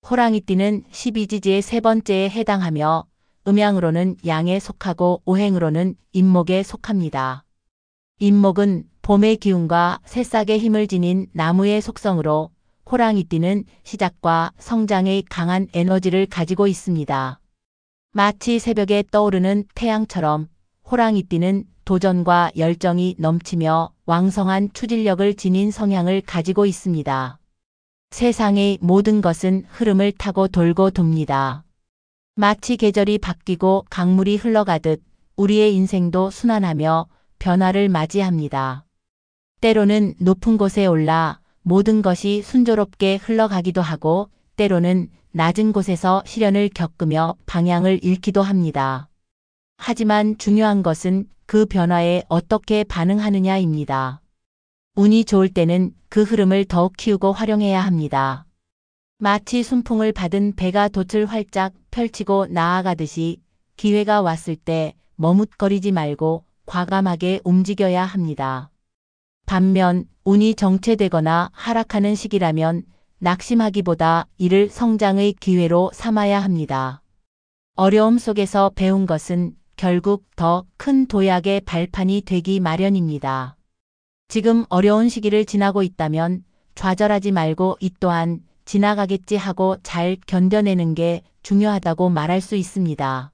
호랑이띠는 12지지의 세 번째에 해당하며 음양으로는 양에 속하고 오행으로는 임목에 속합니다. 임목은 봄의 기운과 새싹의 힘을 지닌 나무의 속성으로 호랑이띠는 시작과 성장의 강한 에너지를 가지고 있습니다. 마치 새벽에 떠오르는 태양처럼 호랑이띠는 도전과 열정이 넘치며 왕성한 추진력을 지닌 성향을 가지고 있습니다. 세상의 모든 것은 흐름을 타고 돌고 돕니다. 마치 계절이 바뀌고 강물이 흘러가듯 우리의 인생도 순환하며 변화를 맞이합니다. 때로는 높은 곳에 올라 모든 것이 순조롭게 흘러가기도 하고 때로는 낮은 곳에서 시련을 겪으며 방향을 잃기도 합니다. 하지만 중요한 것은 그 변화에 어떻게 반응하느냐입니다. 운이 좋을 때는 그 흐름을 더욱 키우고 활용해야 합니다. 마치 순풍을 받은 배가 돛을 활짝 펼치고 나아가듯이 기회가 왔을 때 머뭇거리지 말고 과감하게 움직여야 합니다. 반면 운이 정체되거나 하락하는 시기라면 낙심하기보다 이를 성장의 기회로 삼아야 합니다. 어려움 속에서 배운 것은 결국 더 큰 도약의 발판이 되기 마련입니다. 지금 어려운 시기를 지나고 있다면 좌절하지 말고 이 또한 지나가겠지 하고 잘 견뎌내는 게 중요하다고 말할 수 있습니다.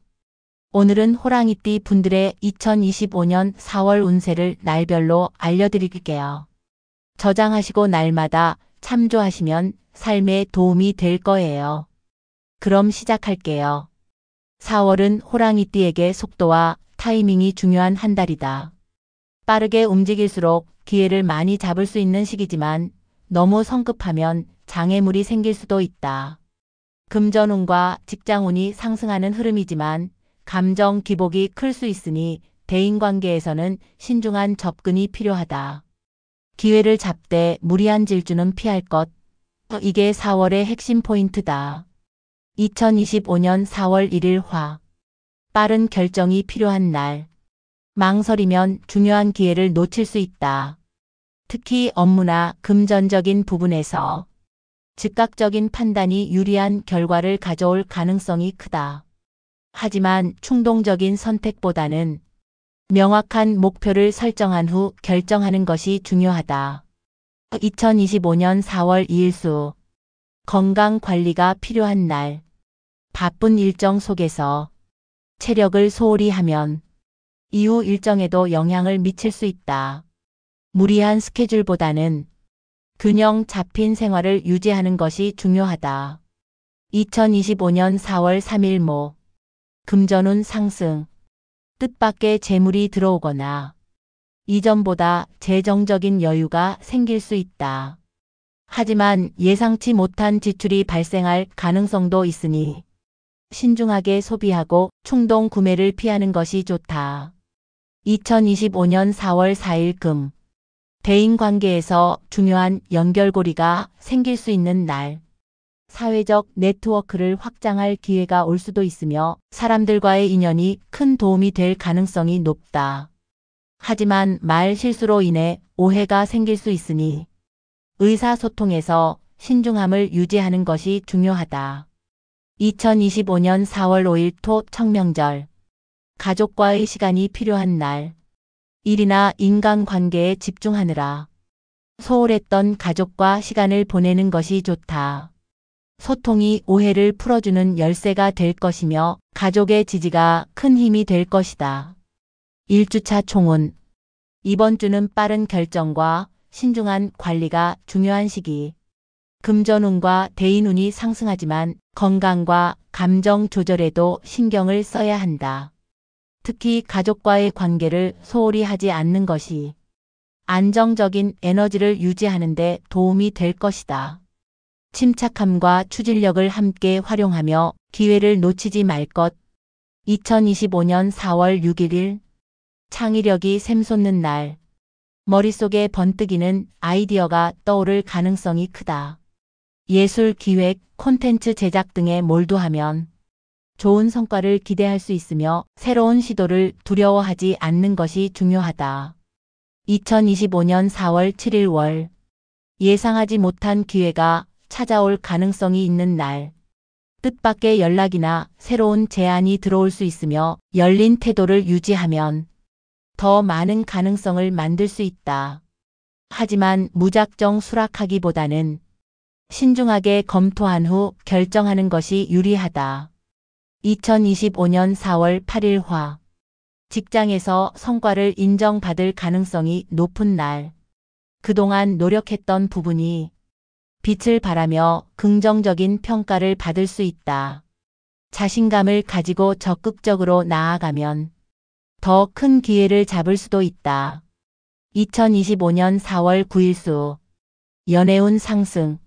오늘은 호랑이띠 분들의 2025년 4월 운세를 날별로 알려드릴게요. 저장하시고 날마다 참조하시면 삶에 도움이 될 거예요. 그럼 시작할게요. 4월은 호랑이띠에게 속도와 타이밍이 중요한 한 달이다. 빠르게 움직일수록 기회를 많이 잡을 수 있는 시기지만 너무 성급하면 장애물이 생길 수도 있다. 금전운과 직장운이 상승하는 흐름이지만 감정 기복이 클 수 있으니 대인관계에서는 신중한 접근이 필요하다. 기회를 잡되 무리한 질주는 피할 것. 이게 4월의 핵심 포인트다. 2025년 4월 1일 화. 빠른 결정이 필요한 날. 망설이면 중요한 기회를 놓칠 수 있다. 특히 업무나 금전적인 부분에서 즉각적인 판단이 유리한 결과를 가져올 가능성이 크다. 하지만 충동적인 선택보다는 명확한 목표를 설정한 후 결정하는 것이 중요하다. 2025년 4월 2일 수. 건강 관리가 필요한 날. 바쁜 일정 속에서 체력을 소홀히 하면 이후 일정에도 영향을 미칠 수 있다. 무리한 스케줄보다는 균형 잡힌 생활을 유지하는 것이 중요하다. 2025년 4월 3일 목. 금전운 상승. 뜻밖의 재물이 들어오거나 이전보다 재정적인 여유가 생길 수 있다. 하지만 예상치 못한 지출이 발생할 가능성도 있으니 신중하게 소비하고 충동 구매를 피하는 것이 좋다. 2025년 4월 4일 금. 대인관계에서 중요한 연결고리가 생길 수 있는 날. 사회적 네트워크를 확장할 기회가 올 수도 있으며 사람들과의 인연이 큰 도움이 될 가능성이 높다. 하지만 말 실수로 인해 오해가 생길 수 있으니 의사소통에서 신중함을 유지하는 것이 중요하다. 2025년 4월 5일 토 청명절. 가족과의 시간이 필요한 날. 일이나 인간관계에 집중하느라 소홀했던 가족과 시간을 보내는 것이 좋다. 소통이 오해를 풀어주는 열쇠가 될 것이며 가족의 지지가 큰 힘이 될 것이다. 1주차 총운. 이번 주는 빠른 결정과 신중한 관리가 중요한 시기. 금전운과 대인운이 상승하지만 건강과 감정 조절에도 신경을 써야 한다. 특히 가족과의 관계를 소홀히 하지 않는 것이 안정적인 에너지를 유지하는 데 도움이 될 것이다. 침착함과 추진력을 함께 활용하며 기회를 놓치지 말 것. 2025년 4월 6일 창의력이 샘솟는 날. 머릿속에 번뜩이는 아이디어가 떠오를 가능성이 크다. 예술 기획, 콘텐츠 제작 등에 몰두하면 좋은 성과를 기대할 수 있으며 새로운 시도를 두려워하지 않는 것이 중요하다. 2025년 4월 7일 월. 예상하지 못한 기회가 찾아올 가능성이 있는 날. 뜻밖의 연락이나 새로운 제안이 들어올 수 있으며 열린 태도를 유지하면 더 많은 가능성을 만들 수 있다. 하지만 무작정 수락하기보다는 신중하게 검토한 후 결정하는 것이 유리하다. 2025년 4월 8일화. 직장에서 성과를 인정받을 가능성이 높은 날. 그동안 노력했던 부분이 빛을 발하며 긍정적인 평가를 받을 수 있다. 자신감을 가지고 적극적으로 나아가면 더 큰 기회를 잡을 수도 있다. 2025년 4월 9일수. 연애운 상승.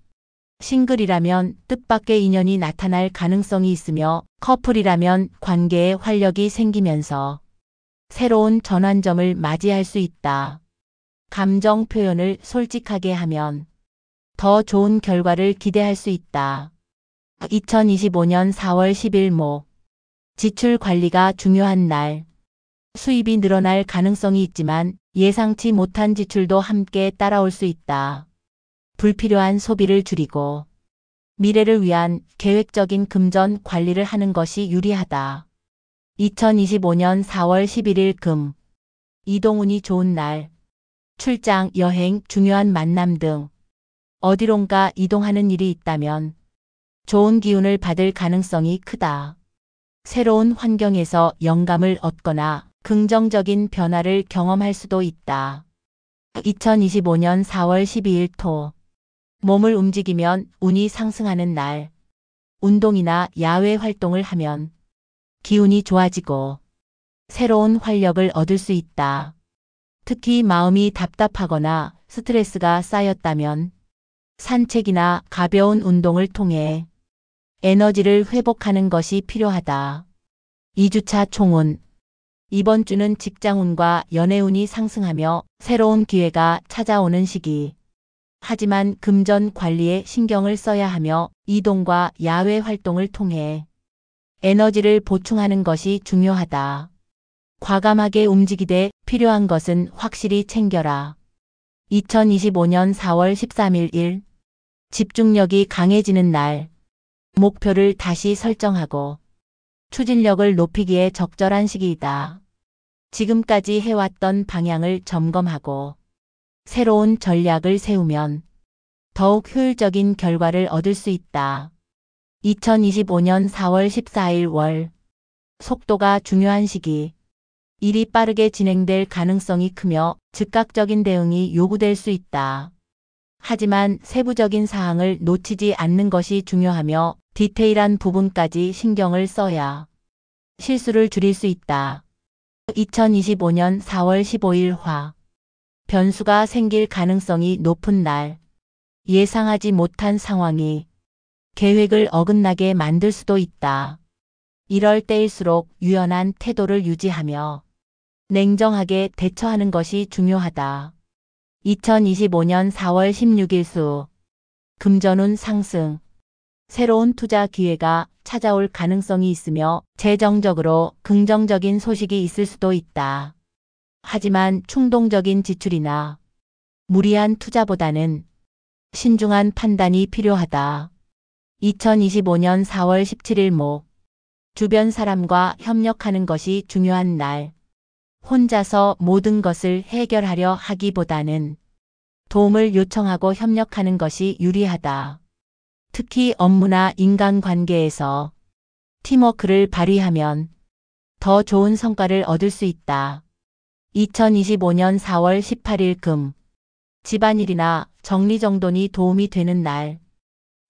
싱글이라면 뜻밖의 인연이 나타날 가능성이 있으며 커플이라면 관계에 활력이 생기면서 새로운 전환점을 맞이할 수 있다. 감정 표현을 솔직하게 하면 더 좋은 결과를 기대할 수 있다. 2025년 4월 10일 목. 지출 관리가 중요한 날. 수입이 늘어날 가능성이 있지만 예상치 못한 지출도 함께 따라올 수 있다. 불필요한 소비를 줄이고 미래를 위한 계획적인 금전 관리를 하는 것이 유리하다. 2025년 4월 11일 금. 이동운이 좋은 날. 출장, 여행, 중요한 만남 등 어디론가 이동하는 일이 있다면 좋은 기운을 받을 가능성이 크다. 새로운 환경에서 영감을 얻거나 긍정적인 변화를 경험할 수도 있다. 2025년 4월 12일 토. 몸을 움직이면 운이 상승하는 날. 운동이나 야외 활동을 하면 기운이 좋아지고 새로운 활력을 얻을 수 있다. 특히 마음이 답답하거나 스트레스가 쌓였다면 산책이나 가벼운 운동을 통해 에너지를 회복하는 것이 필요하다. 2주차 총운. 이번 주는 직장운과 연애운이 상승하며 새로운 기회가 찾아오는 시기. 하지만 금전 관리에 신경을 써야 하며 이동과 야외 활동을 통해 에너지를 보충하는 것이 중요하다. 과감하게 움직이되 필요한 것은 확실히 챙겨라. 2025년 4월 13일 일. 집중력이 강해지는 날. 목표를 다시 설정하고 추진력을 높이기에 적절한 시기이다. 지금까지 해왔던 방향을 점검하고 새로운 전략을 세우면 더욱 효율적인 결과를 얻을 수 있다. 2025년 4월 14일 월. 속도가 중요한 시기. 일이 빠르게 진행될 가능성이 크며 즉각적인 대응이 요구될 수 있다. 하지만 세부적인 사항을 놓치지 않는 것이 중요하며 디테일한 부분까지 신경을 써야 실수를 줄일 수 있다. 2025년 4월 15일 화. 변수가 생길 가능성이 높은 날. 예상하지 못한 상황이 계획을 어긋나게 만들 수도 있다. 이럴 때일수록 유연한 태도를 유지하며 냉정하게 대처하는 것이 중요하다. 2025년 4월 16일 수. 금전운 상승. 새로운 투자 기회가 찾아올 가능성이 있으며 재정적으로 긍정적인 소식이 있을 수도 있다. 하지만 충동적인 지출이나 무리한 투자보다는 신중한 판단이 필요하다. 2025년 4월 17일 목. 주변 사람과 협력하는 것이 중요한 날. 혼자서 모든 것을 해결하려 하기보다는 도움을 요청하고 협력하는 것이 유리하다. 특히 업무나 인간관계에서 팀워크를 발휘하면 더 좋은 성과를 얻을 수 있다. 2025년 4월 18일 금. 집안일이나 정리정돈이 도움이 되는 날.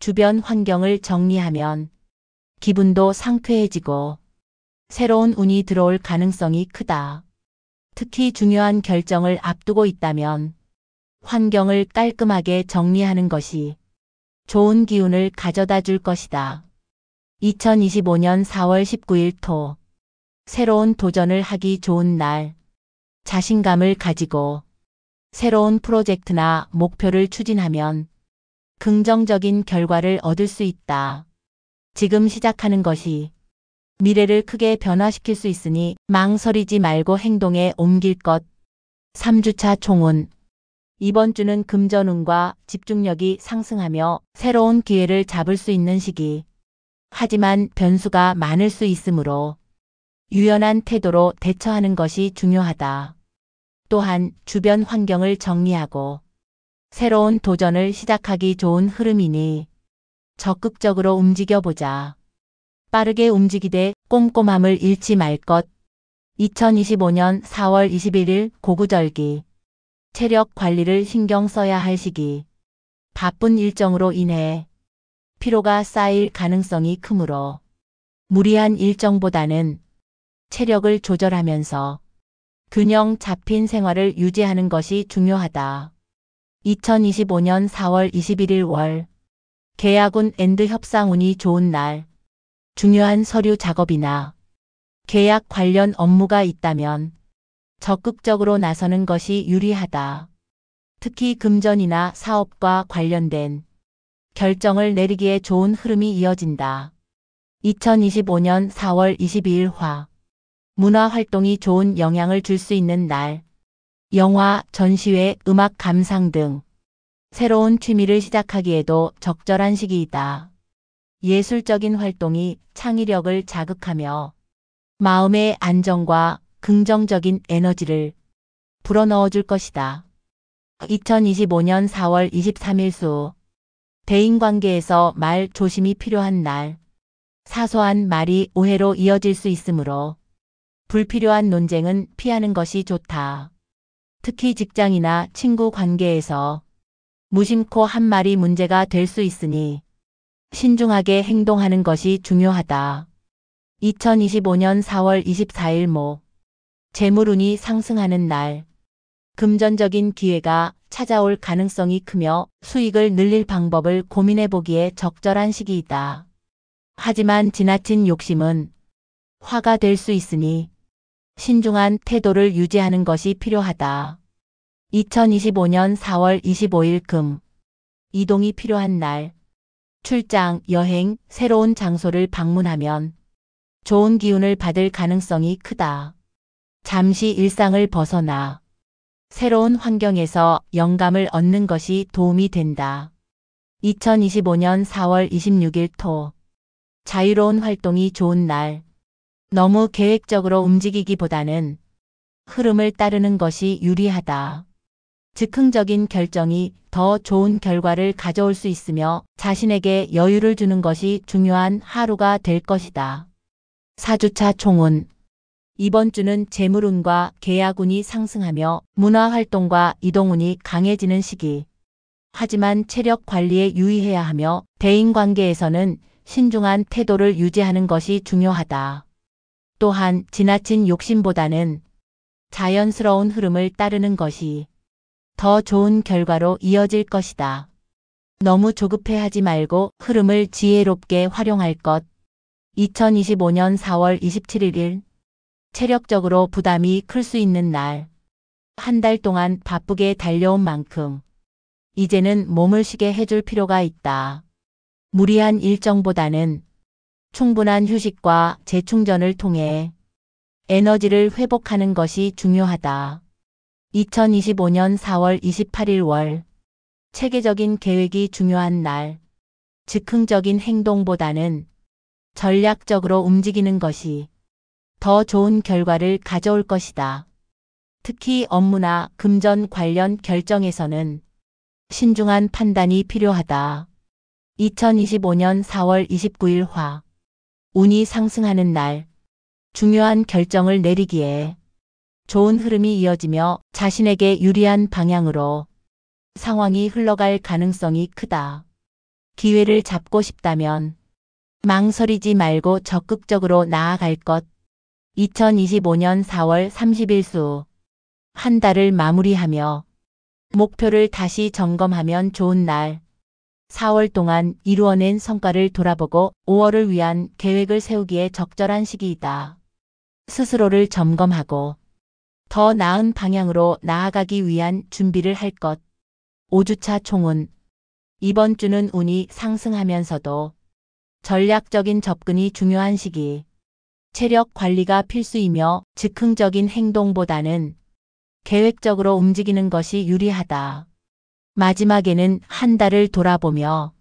주변 환경을 정리하면 기분도 상쾌해지고 새로운 운이 들어올 가능성이 크다. 특히 중요한 결정을 앞두고 있다면 환경을 깔끔하게 정리하는 것이 좋은 기운을 가져다 줄 것이다. 2025년 4월 19일 토. 새로운 도전을 하기 좋은 날. 자신감을 가지고 새로운 프로젝트나 목표를 추진하면 긍정적인 결과를 얻을 수 있다. 지금 시작하는 것이 미래를 크게 변화시킬 수 있으니 망설이지 말고 행동에 옮길 것. 3주차 총운. 이번 주는 금전운과 집중력이 상승하며 새로운 기회를 잡을 수 있는 시기. 하지만 변수가 많을 수 있으므로 유연한 태도로 대처하는 것이 중요하다. 또한 주변 환경을 정리하고 새로운 도전을 시작하기 좋은 흐름이니 적극적으로 움직여보자. 빠르게 움직이되 꼼꼼함을 잃지 말 것. 2025년 4월 21일 고구절기. 체력 관리를 신경 써야 할 시기. 바쁜 일정으로 인해 피로가 쌓일 가능성이 크므로 무리한 일정보다는 체력을 조절하면서 균형 잡힌 생활을 유지하는 것이 중요하다. 2025년 4월 21일 월. 계약운 앤드 협상운이 좋은 날. 중요한 서류 작업이나 계약 관련 업무가 있다면 적극적으로 나서는 것이 유리하다. 특히 금전이나 사업과 관련된 결정을 내리기에 좋은 흐름이 이어진다. 2025년 4월 22일 화. 문화 활동이 좋은 영향을 줄 수 있는 날. 영화, 전시회, 음악 감상 등 새로운 취미를 시작하기에도 적절한 시기이다. 예술적인 활동이 창의력을 자극하며 마음의 안정과 긍정적인 에너지를 불어넣어 줄 것이다. 2025년 4월 23일 수. 대인관계에서 말 조심이 필요한 날. 사소한 말이 오해로 이어질 수 있으므로 불필요한 논쟁은 피하는 것이 좋다. 특히 직장이나 친구 관계에서 무심코 한 말이 문제가 될 수 있으니 신중하게 행동하는 것이 중요하다. 2025년 4월 24일 목. 재물운이 상승하는 날. 금전적인 기회가 찾아올 가능성이 크며 수익을 늘릴 방법을 고민해 보기에 적절한 시기이다. 하지만 지나친 욕심은 화가 될 수 있으니 신중한 태도를 유지하는 것이 필요하다. 2025년 4월 25일 금. 이동이 필요한 날. 출장, 여행, 새로운 장소를 방문하면 좋은 기운을 받을 가능성이 크다. 잠시 일상을 벗어나 새로운 환경에서 영감을 얻는 것이 도움이 된다. 2025년 4월 26일 토. 자유로운 활동이 좋은 날. 너무 계획적으로 움직이기보다는 흐름을 따르는 것이 유리하다. 즉흥적인 결정이 더 좋은 결과를 가져올 수 있으며 자신에게 여유를 주는 것이 중요한 하루가 될 것이다. 사주차 총운. 이번 주는 재물운과 계약운이 상승하며 문화활동과 이동운이 강해지는 시기. 하지만 체력 관리에 유의해야 하며 대인관계에서는 신중한 태도를 유지하는 것이 중요하다. 또한 지나친 욕심보다는 자연스러운 흐름을 따르는 것이 더 좋은 결과로 이어질 것이다. 너무 조급해하지 말고 흐름을 지혜롭게 활용할 것. 2025년 4월 27일 체력적으로 부담이 클 수 있는 날. 한 달 동안 바쁘게 달려온 만큼 이제는 몸을 쉬게 해줄 필요가 있다. 무리한 일정보다는 충분한 휴식과 재충전을 통해 에너지를 회복하는 것이 중요하다. 2025년 4월 28일 월. 체계적인 계획이 중요한 날. 즉흥적인 행동보다는 전략적으로 움직이는 것이 더 좋은 결과를 가져올 것이다. 특히 업무나 금전 관련 결정에서는 신중한 판단이 필요하다. 2025년 4월 29일 화. 운이 상승하는 날. 중요한 결정을 내리기에 좋은 흐름이 이어지며 자신에게 유리한 방향으로 상황이 흘러갈 가능성이 크다. 기회를 잡고 싶다면 망설이지 말고 적극적으로 나아갈 것. 2025년 4월 30일 수. 한 달을 마무리하며 목표를 다시 점검하면 좋은 날. 4월 동안 이루어낸 성과를 돌아보고 5월을 위한 계획을 세우기에 적절한 시기이다. 스스로를 점검하고 더 나은 방향으로 나아가기 위한 준비를 할 것. 5주차 총운. 이번 주는 운이 상승하면서도 전략적인 접근이 중요한 시기. 체력 관리가 필수이며 즉흥적인 행동보다는 계획적으로 움직이는 것이 유리하다. 마지막에는 한 달을 돌아보며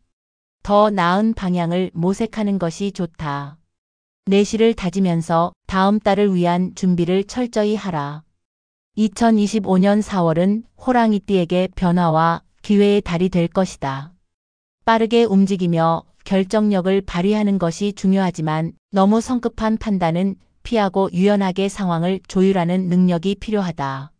더 나은 방향을 모색하는 것이 좋다. 내실을 다지면서 다음 달을 위한 준비를 철저히 하라. 2025년 4월은 호랑이띠에게 변화와 기회의 달이 될 것이다. 빠르게 움직이며 결정력을 발휘하는 것이 중요하지만 너무 성급한 판단은 피하고 유연하게 상황을 조율하는 능력이 필요하다.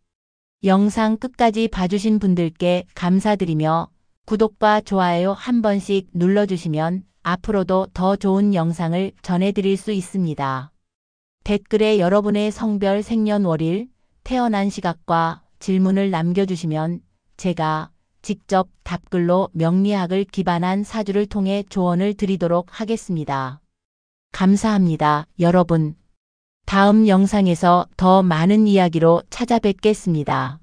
영상 끝까지 봐주신 분들께 감사드리며 구독과 좋아요 한 번씩 눌러주시면 앞으로도 더 좋은 영상을 전해드릴 수 있습니다. 댓글에 여러분의 성별, 생년월일, 태어난 시각과 질문을 남겨주시면 제가 직접 답글로 명리학을 기반한 사주를 통해 조언을 드리도록 하겠습니다. 감사합니다, 여러분. 다음 영상에서 더 많은 이야기로 찾아뵙겠습니다.